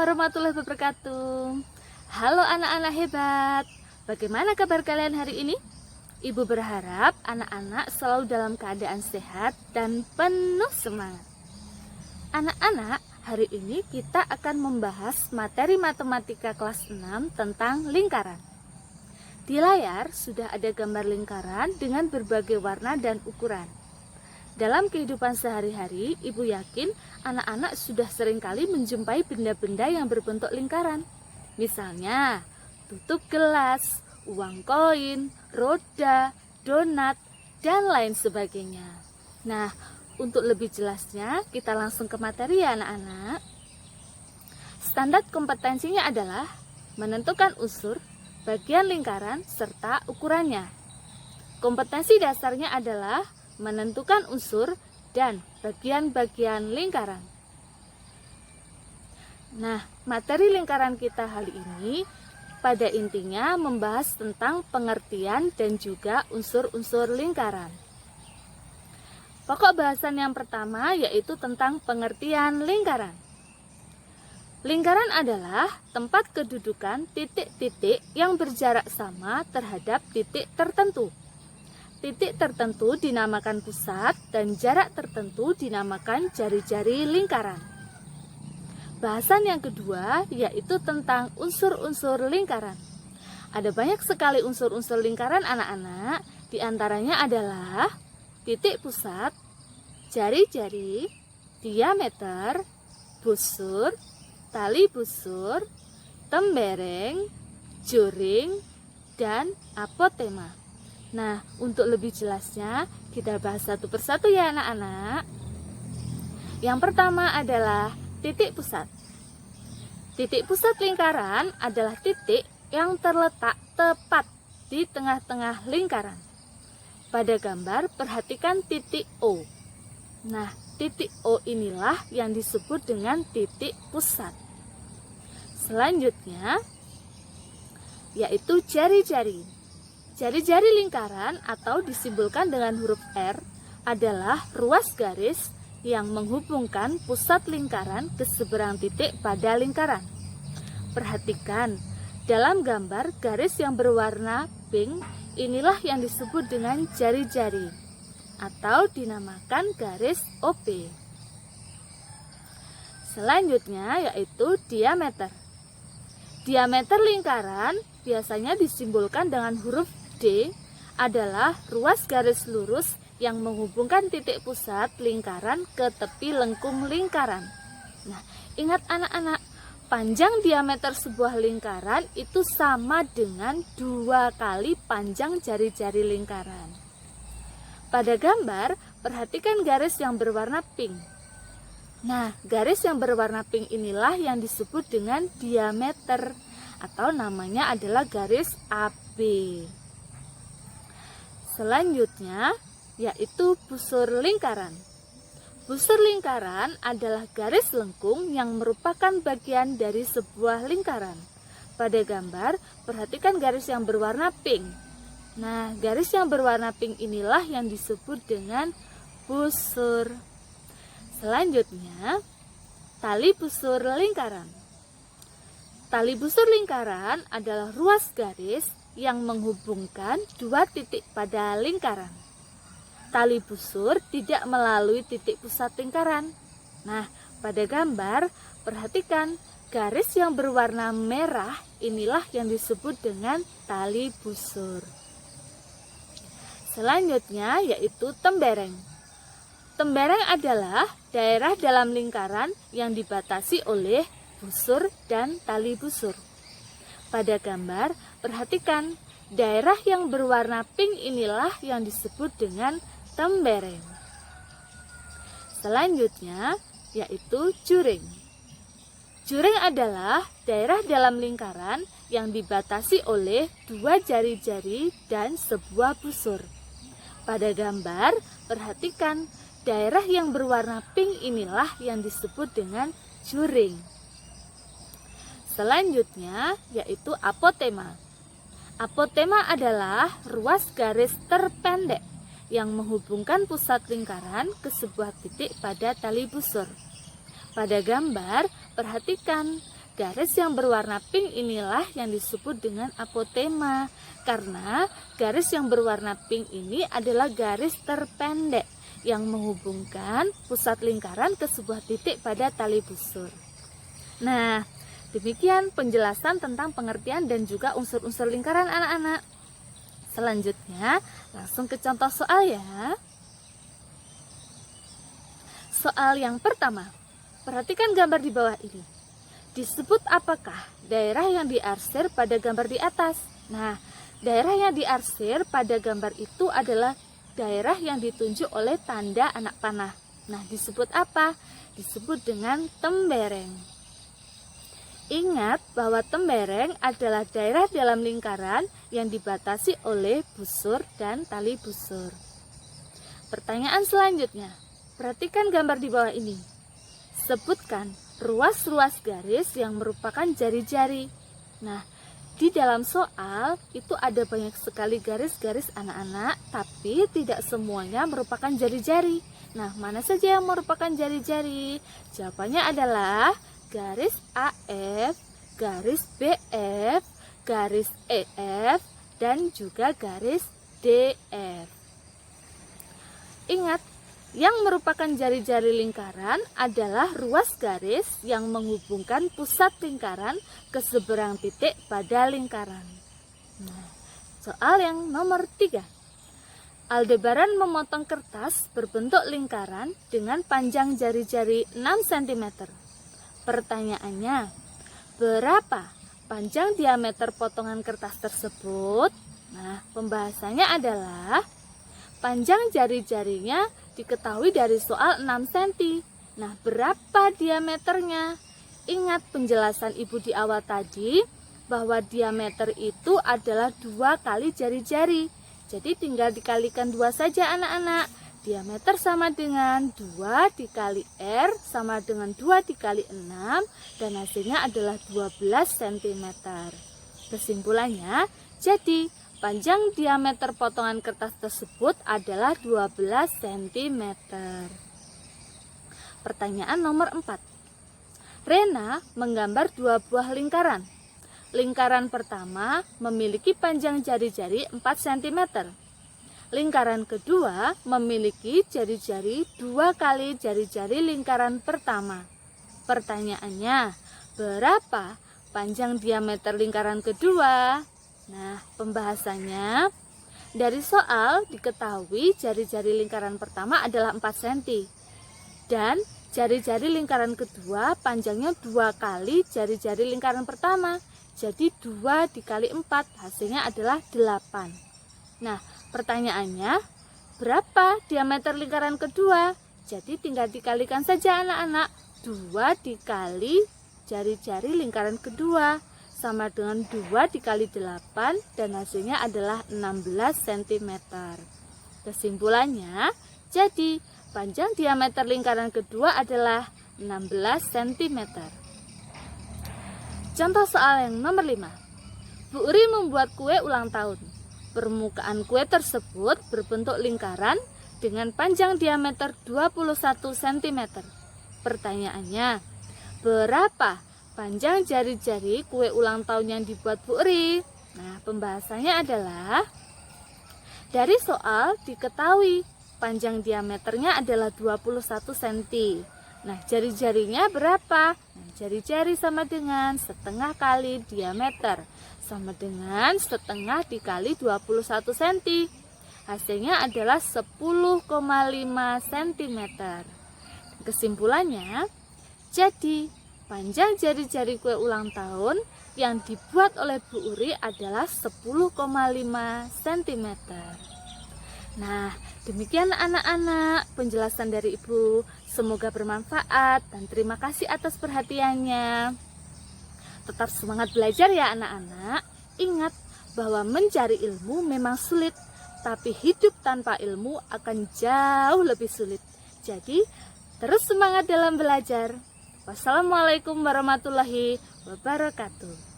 warahmatullahi wabarakatuh. Halo anak-anak hebat. Bagaimana kabar kalian hari ini? Ibu berharap anak-anak selalu dalam keadaan sehat dan penuh semangat. Anak-anak, hari ini kita akan membahas materi matematika kelas 6 tentang lingkaran. Di layar sudah ada gambar lingkaran dengan berbagai warna dan ukuran. Dalam kehidupan sehari-hari, Ibu yakin anak-anak sudah seringkali menjumpai benda-benda yang berbentuk lingkaran. Misalnya, tutup gelas, uang koin, roda, donat, dan lain sebagainya. Nah, untuk lebih jelasnya, kita langsung ke materi ya anak-anak. Standar kompetensinya adalah menentukan unsur, bagian lingkaran, serta ukurannya. Kompetensi dasarnya adalah menentukan unsur dan bagian-bagian lingkaran. Nah, materi lingkaran kita kali ini pada intinya membahas tentang pengertian dan juga unsur-unsur lingkaran. Pokok bahasan yang pertama yaitu tentang pengertian lingkaran. Lingkaran adalah tempat kedudukan titik-titik yang berjarak sama terhadap titik tertentu. Titik tertentu dinamakan pusat dan jarak tertentu dinamakan jari-jari lingkaran. Bahasan yang kedua yaitu tentang unsur-unsur lingkaran. Ada banyak sekali unsur-unsur lingkaran anak-anak, di antaranya adalah titik pusat, jari-jari, diameter, busur, tali busur, tembereng, juring, dan apotema. Nah, untuk lebih jelasnya, kita bahas satu persatu ya anak-anak. Yang pertama adalah titik pusat. Titik pusat lingkaran adalah titik yang terletak tepat di tengah-tengah lingkaran. Pada gambar, perhatikan titik O. Nah, titik O inilah yang disebut dengan titik pusat. Selanjutnya, yaitu jari-jari. Jari-jari lingkaran atau disimbolkan dengan huruf R adalah ruas garis yang menghubungkan pusat lingkaran ke seberang titik pada lingkaran. Perhatikan, dalam gambar garis yang berwarna pink inilah yang disebut dengan jari-jari atau dinamakan garis OP. Selanjutnya yaitu diameter. Diameter lingkaran biasanya disimbolkan dengan huruf D adalah ruas garis lurus yang menghubungkan titik pusat lingkaran ke tepi lengkung lingkaran. Nah, ingat anak-anak, panjang diameter sebuah lingkaran itu sama dengan 2 kali panjang jari-jari lingkaran. Pada gambar, perhatikan garis yang berwarna pink. Nah, garis yang berwarna pink inilah yang disebut dengan diameter atau namanya adalah garis AB. Selanjutnya yaitu busur lingkaran. Busur lingkaran adalah garis lengkung yang merupakan bagian dari sebuah lingkaran. Pada gambar, perhatikan garis yang berwarna pink. Nah, garis yang berwarna pink inilah yang disebut dengan busur. Selanjutnya, tali busur lingkaran. Tali busur lingkaran adalah ruas garis yang menghubungkan 2 titik pada lingkaran. Tali busur tidak melalui titik pusat lingkaran. Nah, pada gambar, perhatikan garis yang berwarna merah inilah yang disebut dengan tali busur. Selanjutnya yaitu tembereng. Tembereng adalah daerah dalam lingkaran yang dibatasi oleh busur dan tali busur. Pada gambar, perhatikan daerah yang berwarna pink inilah yang disebut dengan tembereng. Selanjutnya yaitu juring. Juring adalah daerah dalam lingkaran yang dibatasi oleh 2 jari-jari dan sebuah busur. Pada gambar, perhatikan daerah yang berwarna pink inilah yang disebut dengan juring. Selanjutnya yaitu apotema. Apotema adalah ruas garis terpendek yang menghubungkan pusat lingkaran ke sebuah titik pada tali busur. Pada gambar, perhatikan garis yang berwarna pink inilah yang disebut dengan apotema, karena garis yang berwarna pink ini adalah garis terpendek yang menghubungkan pusat lingkaran ke sebuah titik pada tali busur. Nah, demikian penjelasan tentang pengertian dan juga unsur-unsur lingkaran anak-anak. Selanjutnya, langsung ke contoh soal ya. Soal yang pertama, perhatikan gambar di bawah ini. Disebut apakah daerah yang diarsir pada gambar di atas? Nah, daerah yang diarsir pada gambar itu adalah daerah yang ditunjuk oleh tanda anak panah. Nah, disebut apa? Disebut dengan tembereng. Ingat bahwa tembereng adalah daerah dalam lingkaran yang dibatasi oleh busur dan tali busur. Pertanyaan selanjutnya, perhatikan gambar di bawah ini. Sebutkan ruas-ruas garis yang merupakan jari-jari. Nah, di dalam soal itu ada banyak sekali garis-garis anak-anak, tapi tidak semuanya merupakan jari-jari. Nah, mana saja yang merupakan jari-jari? Jawabannya adalah garis AF, garis BF, garis EF, dan juga garis DF. Ingat, yang merupakan jari-jari lingkaran adalah ruas garis yang menghubungkan pusat lingkaran ke seberang titik pada lingkaran. Nah, soal yang nomor 3. Aldebaran memotong kertas berbentuk lingkaran dengan panjang jari-jari 6 cm. Pertanyaannya, berapa panjang diameter potongan kertas tersebut? Nah, pembahasannya adalah panjang jari-jarinya diketahui dari soal 6 cm. Nah, berapa diameternya? Ingat penjelasan Ibu di awal tadi bahwa diameter itu adalah 2 kali jari-jari. Jadi tinggal dikalikan 2 saja anak-anak. Diameter sama dengan 2 dikali R sama dengan 2 dikali 6 dan hasilnya adalah 12 cm. Kesimpulannya, jadi panjang diameter potongan kertas tersebut adalah 12 cm. Pertanyaan nomor 4. Rena menggambar 2 buah lingkaran. Lingkaran pertama memiliki panjang jari-jari 4 cm. Lingkaran kedua memiliki jari-jari 2 kali jari-jari lingkaran pertama. Pertanyaannya, berapa panjang diameter lingkaran kedua? Nah, pembahasannya dari soal diketahui jari-jari lingkaran pertama adalah 4 cm dan jari-jari lingkaran kedua panjangnya 2 kali jari-jari lingkaran pertama. Jadi 2 dikali 4 hasilnya adalah 8. Nah, pertanyaannya berapa diameter lingkaran kedua? Jadi tinggal dikalikan saja anak-anak. 2 dikali jari-jari lingkaran kedua sama dengan 2 dikali 8 dan hasilnya adalah 16 cm. Kesimpulannya, jadi panjang diameter lingkaran kedua adalah 16 cm. Contoh soal yang nomor 5. Bu Uri membuat kue ulang tahun. Permukaan kue tersebut berbentuk lingkaran dengan panjang diameter 21 cm. Pertanyaannya, berapa panjang jari-jari kue ulang tahun yang dibuat Bu Uri? Nah, pembahasannya adalah dari soal diketahui panjang diameternya adalah 21 cm. Nah, jari-jarinya berapa? Nah, jari-jari sama dengan setengah kali diameter sama dengan setengah dikali 21 cm. Hasilnya adalah 10,5 cm. Kesimpulannya, jadi panjang jari-jari kue ulang tahun yang dibuat oleh Bu Uri adalah 10,5 cm. Nah, demikian anak-anak penjelasan dari Ibu. Semoga bermanfaat dan terima kasih atas perhatiannya. Tetap semangat belajar ya anak-anak. Ingat bahwa mencari ilmu memang sulit, tapi hidup tanpa ilmu akan jauh lebih sulit. Jadi, terus semangat dalam belajar. Wassalamualaikum warahmatullahi wabarakatuh.